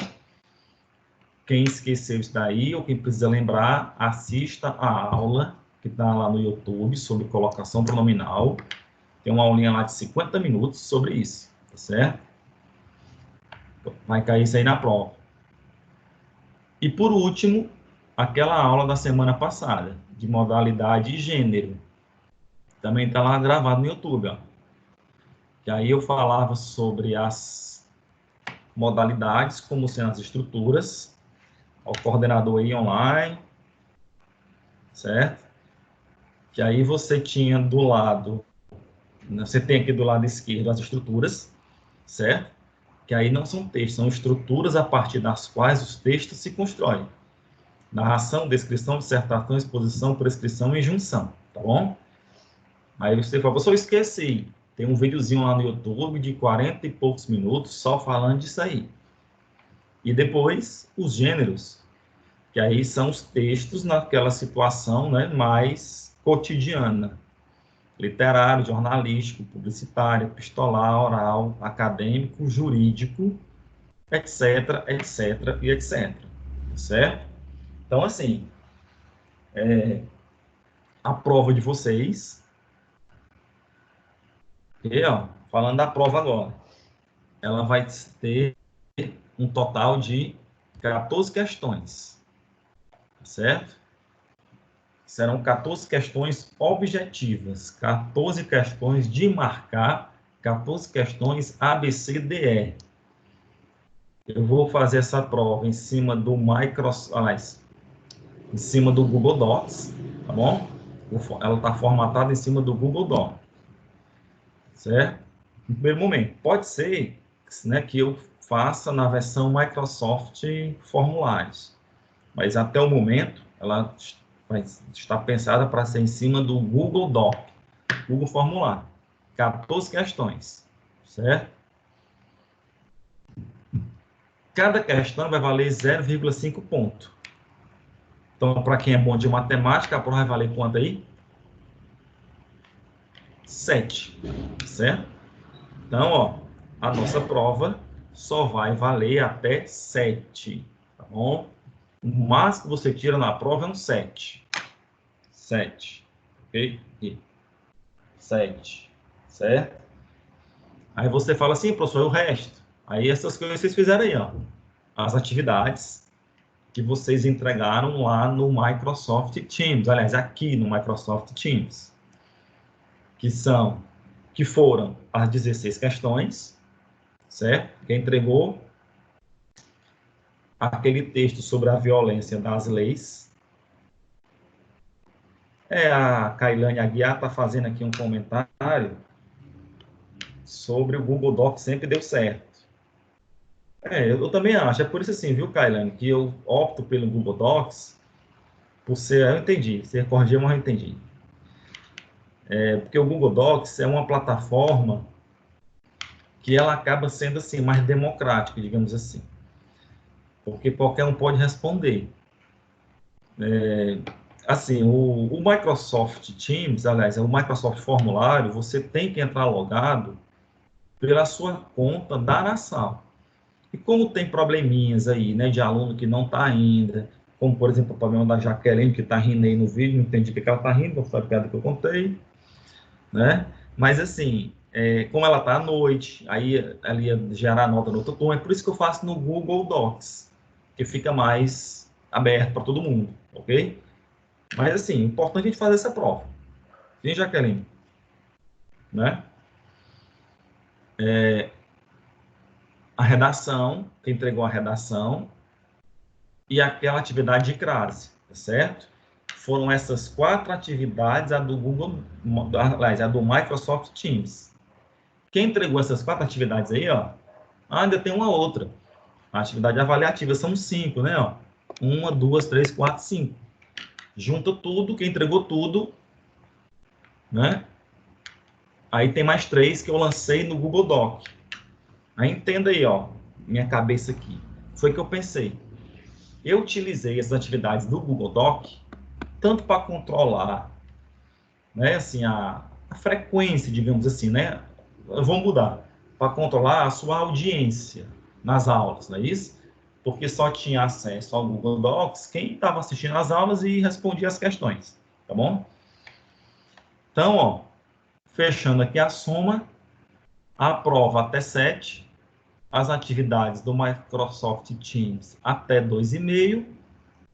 quem esqueceu isso daí, ou quem precisa lembrar, assista a aula que está lá no YouTube sobre colocação pronominal. Tem uma aulinha lá de 50 minutos sobre isso, tá certo? Vai cair isso aí na prova. E por último, aquela aula da semana passada, de modalidade e gênero. Também está lá gravado no YouTube, ó. Que aí eu falava sobre as modalidades, como sendo as estruturas, o coordenador aí online, certo? Que aí você tinha do lado, você tem aqui do lado esquerdo as estruturas, certo? Que aí não são textos, são estruturas a partir das quais os textos se constroem. Narração, descrição, dissertação, exposição, prescrição e junção, tá bom? Aí você fala, eu esqueci. Tem um videozinho lá no YouTube de 40 e poucos minutos só falando disso aí. E depois, os gêneros, que aí são os textos naquela situação, né, mais cotidiana. Literário, jornalístico, publicitário, epistolar, oral, acadêmico, jurídico, etc, etc e etc. Certo? Então, assim, a prova de vocês, e, ó, falando da prova agora, ela vai ter um total de 14 questões, certo? Serão 14 questões objetivas, 14 questões de marcar, 14 questões A, B, C, D, E. Eu vou fazer essa prova em cima do Microsoft, em cima do Google Docs, tá bom? Ela está formatada em cima do Google Docs, certo? No primeiro momento, pode ser, né, que eu faça na versão Microsoft Formulários, mas até o momento ela está pensada para ser em cima do Google Doc, Google Formulário. 14 questões, certo? Cada questão vai valer 0,5 ponto. Então, para quem é bom de matemática, a prova vai valer quanto aí? 7, certo? Então, ó, a nossa prova só vai valer até 7, tá bom? O máximo que você tira na prova é um 7. 7, ok? 7, certo? Aí você fala assim, professor, e o resto? Aí essas coisas vocês fizeram aí, ó. As atividades que vocês entregaram lá no Microsoft Teams, aliás, aqui no Microsoft Teams, que foram as 16 questões, certo? Quem entregou aquele texto sobre a violência das leis, A Kailane Aguiar está fazendo aqui um comentário sobre o Google Docs sempre deu certo. Eu também acho. É por isso assim, viu, Kailane, que eu opto pelo Google Docs, por ser... Eu entendi, você corrigiu, mas eu entendi. Porque o Google Docs é uma plataforma que ela acaba sendo assim mais democrática, digamos assim, porque qualquer um pode responder. Assim, o Microsoft Teams, aliás, o Microsoft Formulário, você tem que entrar logado pela sua conta da Nassau. E como tem probleminhas aí, né, de aluno que não está ainda, como, por exemplo, o problema da Jaqueline, que está rindo aí no vídeo, não entendi porque ela está rindo, não foi a piada que eu contei, né? Mas, assim, como ela está à noite, aí ela ia gerar nota no outro tom, é por isso que eu faço no Google Docs, que fica mais aberto para todo mundo, ok? Mas, assim, importante a gente fazer essa prova. Sim, Jaqueline? Né? A redação, que entregou a redação, e aquela atividade de crase, tá certo? Foram essas 4 atividades, a do Google, aliás, a do Microsoft Teams. Quem entregou essas 4 atividades aí, ó, ainda tem uma outra. A atividade avaliativa são 5, né, ó? 1, 2, 3, 4, 5. Junta tudo, quem entregou tudo, né? Aí tem mais 3 que eu lancei no Google Doc. Aí entenda aí, ó, minha cabeça aqui. Foi o que eu pensei. Eu utilizei essas atividades do Google Doc tanto para controlar, né, assim, a frequência, digamos assim, né? Vamos mudar, para controlar a sua audiência nas aulas, não é isso? Porque só tinha acesso ao Google Docs quem estava assistindo às aulas e respondia as questões, tá bom? Então, ó, fechando aqui a soma, a prova até 7, as atividades do Microsoft Teams até 2,5,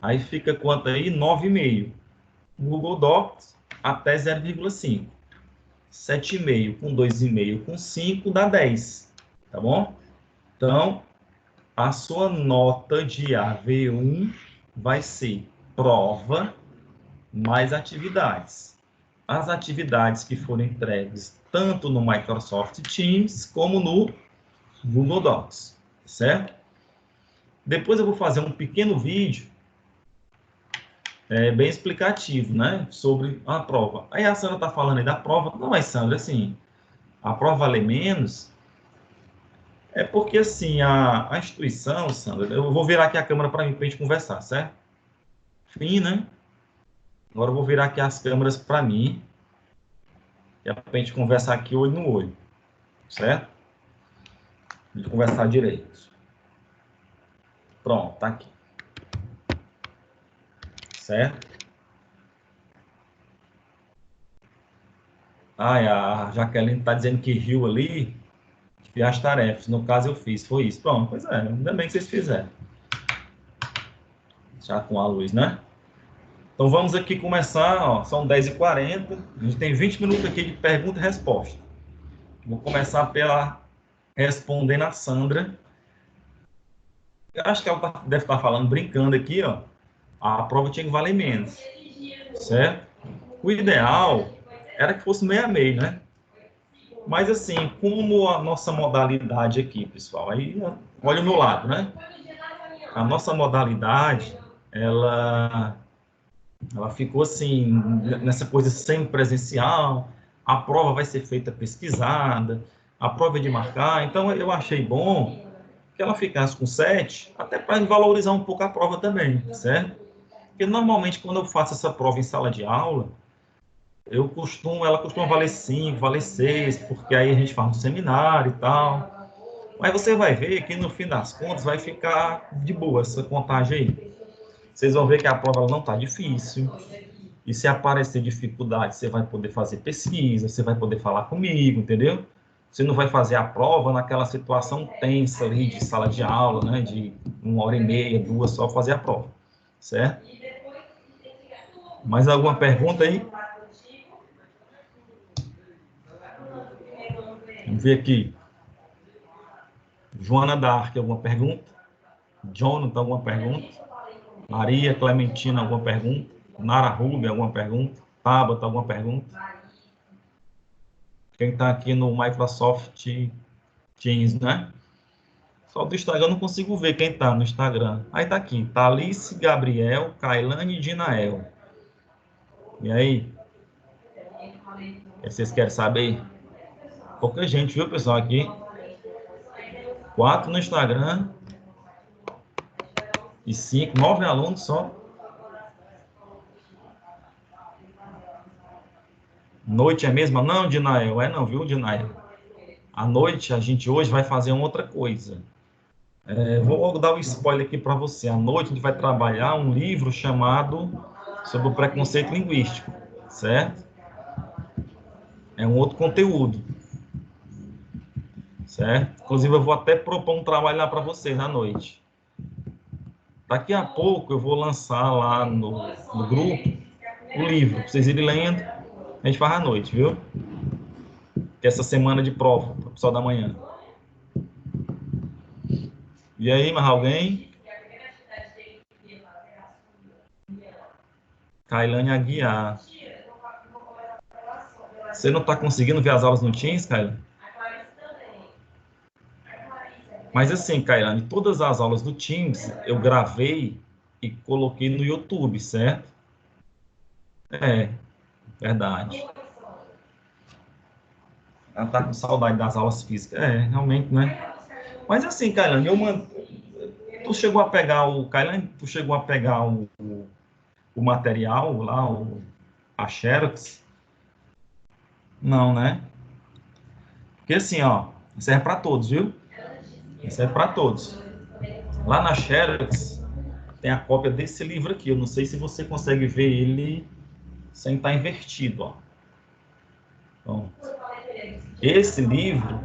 aí fica quanto aí? 9,5. Google Docs até 0,5. 7,5 com 2,5 com 5 dá 10, tá bom? Então, a sua nota de AV1 vai ser prova mais atividades. As atividades que foram entregues tanto no Microsoft Teams como no Google Docs, certo? Depois eu vou fazer um pequeno vídeo bem explicativo, né, sobre a prova. Aí a Sandra está falando aí da prova. Não, mas Sandra, assim, a prova vale menos. É porque, assim, a instituição, Sandra, eu vou virar aqui a câmera para mim, para a gente conversar, certo? Fim, né? Agora eu vou virar aqui as câmeras para mim, que é para a gente conversar aqui olho no olho, certo? A gente conversar direito. Pronto, tá aqui. Certo? A Jaqueline está dizendo que riu ali, que fez as tarefas. No caso, eu fiz, foi isso. Pronto, pois é, ainda bem que vocês fizeram. Já com a luz, né? Então vamos aqui começar, ó, são 10h40, a gente tem 20 minutos aqui de pergunta e resposta. Vou começar pela respondendo a Sandra. Eu acho que ela deve estar falando, brincando aqui, ó. A prova tinha que valer menos, certo? O ideal era que fosse meio a meio, né? Mas assim, como a nossa modalidade aqui, pessoal, aí olha o meu lado, né? A nossa modalidade, ela ficou assim, nessa coisa semi-presencial, a prova vai ser feita pesquisada, a prova é de marcar, então eu achei bom que ela ficasse com 7, até para valorizar um pouco a prova também, certo? Porque normalmente quando eu faço essa prova em sala de aula, ela costuma valer 5, valer 6, porque aí a gente faz um seminário e tal. Mas você vai ver que no fim das contas vai ficar de boa essa contagem aí. Vocês vão ver que a prova não está difícil. E se aparecer dificuldade, você vai poder fazer pesquisa, você vai poder falar comigo, entendeu? Você não vai fazer a prova naquela situação tensa ali de sala de aula, né? De 1h30, 2, só fazer a prova, certo? Mais alguma pergunta aí? Vamos ver aqui. Joana Dark, alguma pergunta? Jonathan, alguma pergunta? Maria Clementina, alguma pergunta? Nara Rubio, alguma pergunta? Tabata, alguma pergunta? Quem está aqui no Microsoft Teams, né? Só do Instagram eu não consigo ver quem está no Instagram. Aí tá aqui, Thalice, Gabriel, Kailane e Dinael. E aí? Vocês querem saber? Pouca gente, viu, pessoal, aqui? 4 no Instagram e 5, 9 alunos só. Noite é mesmo? Não, Dinael, é não, viu, Dinael? À noite, a gente hoje vai fazer uma outra coisa. Vou logo dar um spoiler aqui para você. À noite, a gente vai trabalhar um livro chamado Sobre o Preconceito Linguístico, certo? É um outro conteúdo, certo? Inclusive, eu vou até propor um trabalho lá para vocês à noite. Daqui a pouco, eu vou lançar lá no grupo o livro, para vocês irem lendo. A gente faz à noite, viu? Que é essa semana de prova, para o pessoal da manhã. E aí, mais alguém? Kailane Aguiar. Você não está conseguindo ver as aulas no Teams, Kailane? Mas assim, Kailane, todas as aulas do Teams eu gravei e coloquei no YouTube, certo? É, verdade. Ela tá com saudade das aulas físicas. É, realmente, né? Mas assim, Kailane, tu chegou a pegar tu chegou a pegar o material lá, a Xerox? Não, né? Porque assim, ó, isso é para todos, viu? Isso é para todos. Lá na Xerox tem a cópia desse livro aqui. Eu não sei se você consegue ver ele sem estar invertido, ó. Então, esse livro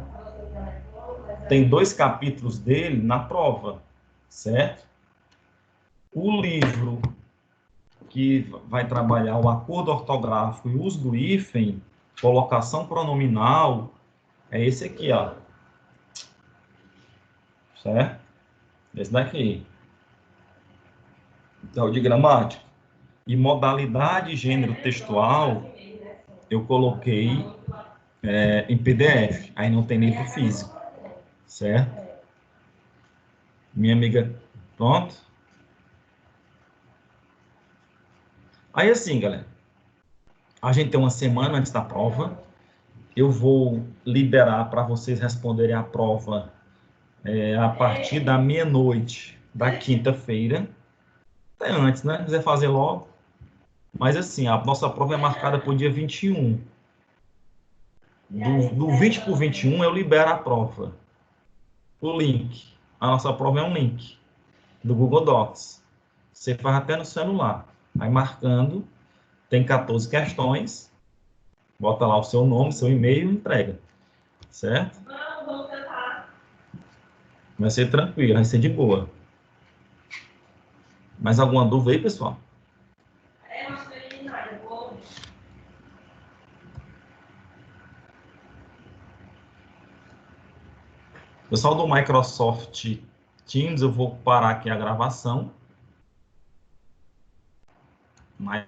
tem 2 capítulos dele na prova, certo? O livro que vai trabalhar o acordo ortográfico e o uso do hífen, colocação pronominal, é esse aqui, ó. Certo? Esse daqui. Então, de gramática. E modalidade e gênero textual, eu coloquei em PDF. Aí não tem livro físico. Certo? Minha amiga, pronto? Aí assim, galera, a gente tem uma semana antes da prova. Eu vou liberar para vocês responderem a prova a partir da meia-noite da quinta-feira. Até antes, né? Se quiser fazer logo. Mas assim, a nossa prova é marcada para o dia 21. Do 20 para o 21 eu libero a prova. O link. A nossa prova é um link do Google Docs. Você faz até no celular. Aí marcando, tem 14 questões. Bota lá o seu nome, seu e-mail e entrega. Certo? Vai ser tranquilo, vai ser de boa. Mais alguma dúvida aí, pessoal? Pessoal do Microsoft Teams, eu vou parar aqui a gravação.